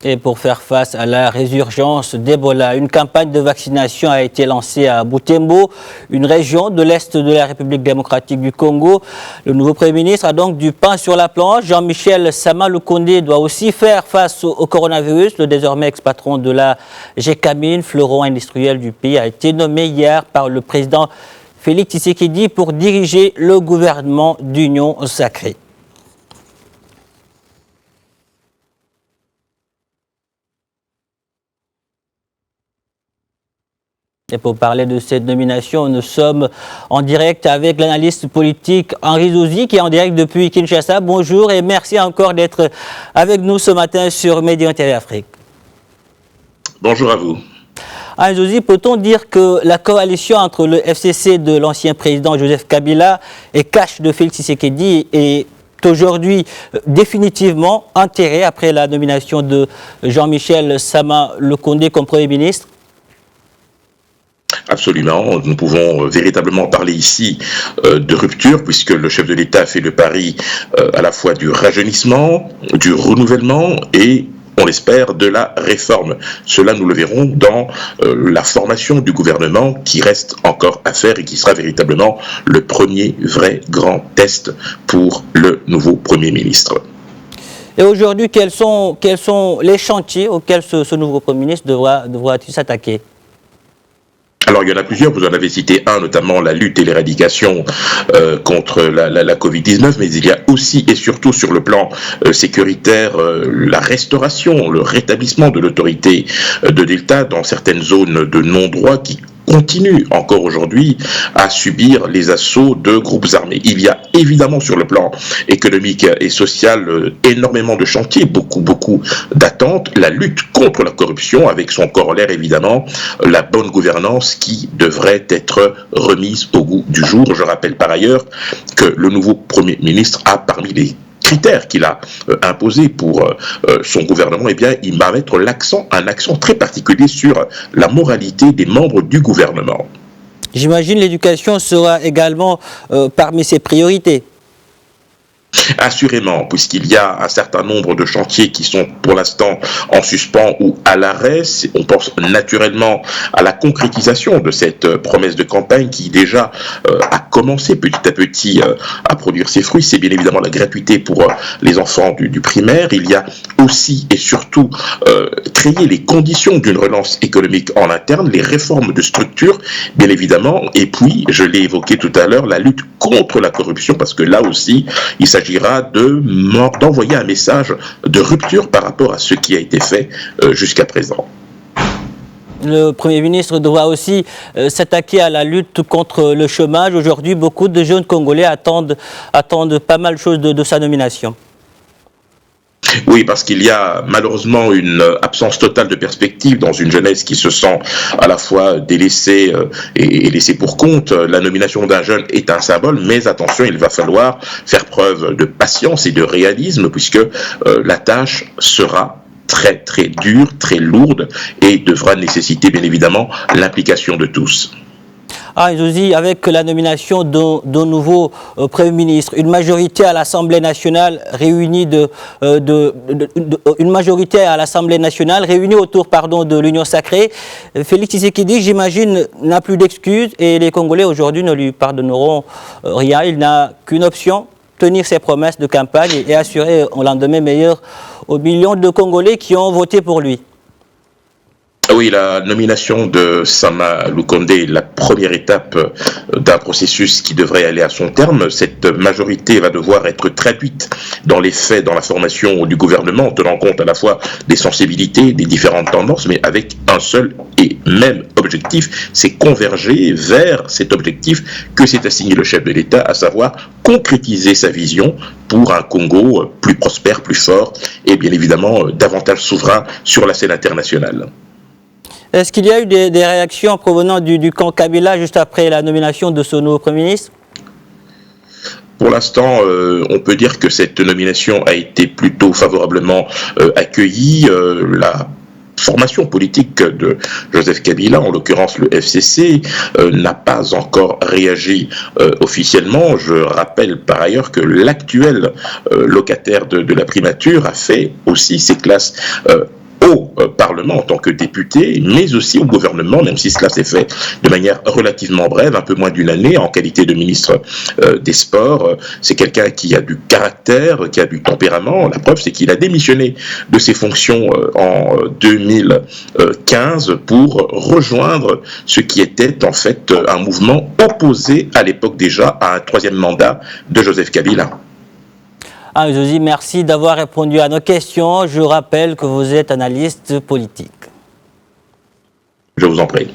Et pour faire face à la résurgence d'Ebola, une campagne de vaccination a été lancée à Butembo, une région de l'Est de la République démocratique du Congo. Le nouveau Premier ministre a donc du pain sur la planche. Jean-Michel Sama Lukonde doit aussi faire face au coronavirus. Le désormais ex-patron de la GECAMIN, fleuron industriel du pays, a été nommé hier par le président Félix Tshisekedi pour diriger le gouvernement d'union sacrée. Et pour parler de cette nomination, nous sommes en direct avec l'analyste politique Henri Zouzi qui est en direct depuis Kinshasa. Bonjour et merci encore d'être avec nous ce matin sur Média TV Afrique. Bonjour à vous. Henri Zouzi, peut-on dire que la coalition entre le FCC de l'ancien président Joseph Kabila et Cash de Félix Tshisekedi est aujourd'hui définitivement enterrée après la nomination de Jean-Michel Sama Lukonde comme Premier ministre? Absolument, nous pouvons véritablement parler ici de rupture puisque le chef de l'État fait le pari à la fois du rajeunissement, du renouvellement et, on l'espère, de la réforme. Cela, nous le verrons dans la formation du gouvernement qui reste encore à faire et qui sera véritablement le premier vrai grand test pour le nouveau Premier ministre. Et aujourd'hui, quels sont les chantiers auxquels ce nouveau Premier ministre devra-t-il s'attaquer? Alors, il y en a plusieurs, vous en avez cité un, notamment la lutte et l'éradication contre la Covid-19, mais il y a aussi et surtout sur le plan sécuritaire la restauration, le rétablissement de l'autorité de l'État dans certaines zones de non-droit qui continue encore aujourd'hui à subir les assauts de groupes armés. Il y a évidemment sur le plan économique et social énormément de chantiers, beaucoup d'attentes. La lutte contre la corruption avec son corollaire évidemment, la bonne gouvernance qui devrait être remise au goût du jour. Je rappelle par ailleurs que le nouveau Premier ministre a parmi les critères qu'il a imposés pour son gouvernement, eh bien, il va mettre un accent très particulier sur la moralité des membres du gouvernement. J'imagine l'éducation sera également parmi ses priorités. Assurément, puisqu'il y a un certain nombre de chantiers qui sont pour l'instant en suspens ou à l'arrêt. On pense naturellement à la concrétisation de cette promesse de campagne qui déjà a commencé petit à petit à produire ses fruits. C'est bien évidemment la gratuité pour les enfants du primaire. Il y a aussi et surtout créer les conditions d'une relance économique en interne, les réformes de structure, bien évidemment. Et puis, je l'ai évoqué tout à l'heure, la lutte contre la corruption, parce que là aussi, il s'agira d'envoyer un message de rupture par rapport à ce qui a été fait jusqu'à présent. Le Premier ministre devra aussi s'attaquer à la lutte contre le chômage. Aujourd'hui, beaucoup de jeunes Congolais attendent pas mal de choses de sa nomination. Oui, parce qu'il y a malheureusement une absence totale de perspective dans une jeunesse qui se sent à la fois délaissée et laissée pour compte. La nomination d'un jeune est un symbole, mais attention, il va falloir faire preuve de patience et de réalisme puisque la tâche sera très dure, très lourde et devra nécessiter bien évidemment l'implication de tous. Zouzi, avec la nomination d'un nouveau Premier ministre, une majorité à l'Assemblée nationale réunie autour de l'Union sacrée, Félix Tshisekedi, j'imagine, n'a plus d'excuses et les Congolais aujourd'hui ne lui pardonneront rien. Il n'a qu'une option, tenir ses promesses de campagne et assurer un lendemain meilleur aux millions de Congolais qui ont voté pour lui. Oui, la nomination de Sama Lukonde est la première étape d'un processus qui devrait aller à son terme. Cette majorité va devoir être traduite dans les faits, dans la formation du gouvernement, en tenant compte à la fois des sensibilités, des différentes tendances, mais avec un seul et même objectif, c'est converger vers cet objectif que s'est assigné le chef de l'État, à savoir concrétiser sa vision pour un Congo plus prospère, plus fort et bien évidemment davantage souverain sur la scène internationale. Est-ce qu'il y a eu des réactions provenant du camp Kabila juste après la nomination de ce nouveau Premier ministre? Pour l'instant, on peut dire que cette nomination a été plutôt favorablement accueillie. La formation politique de Joseph Kabila, en l'occurrence le FCC, n'a pas encore réagi officiellement. Je rappelle par ailleurs que l'actuel locataire de la primature a fait aussi ses classes au Parlement en tant que député, mais aussi au gouvernement, même si cela s'est fait de manière relativement brève, un peu moins d'une année, en qualité de ministre des Sports. C'est quelqu'un qui a du caractère, qui a du tempérament. La preuve, c'est qu'il a démissionné de ses fonctions en 2015 pour rejoindre ce qui était en fait un mouvement opposé à l'époque déjà à un troisième mandat de Joseph Kabila. Josi, merci d'avoir répondu à nos questions. Je rappelle que vous êtes analyste politique. Je vous en prie.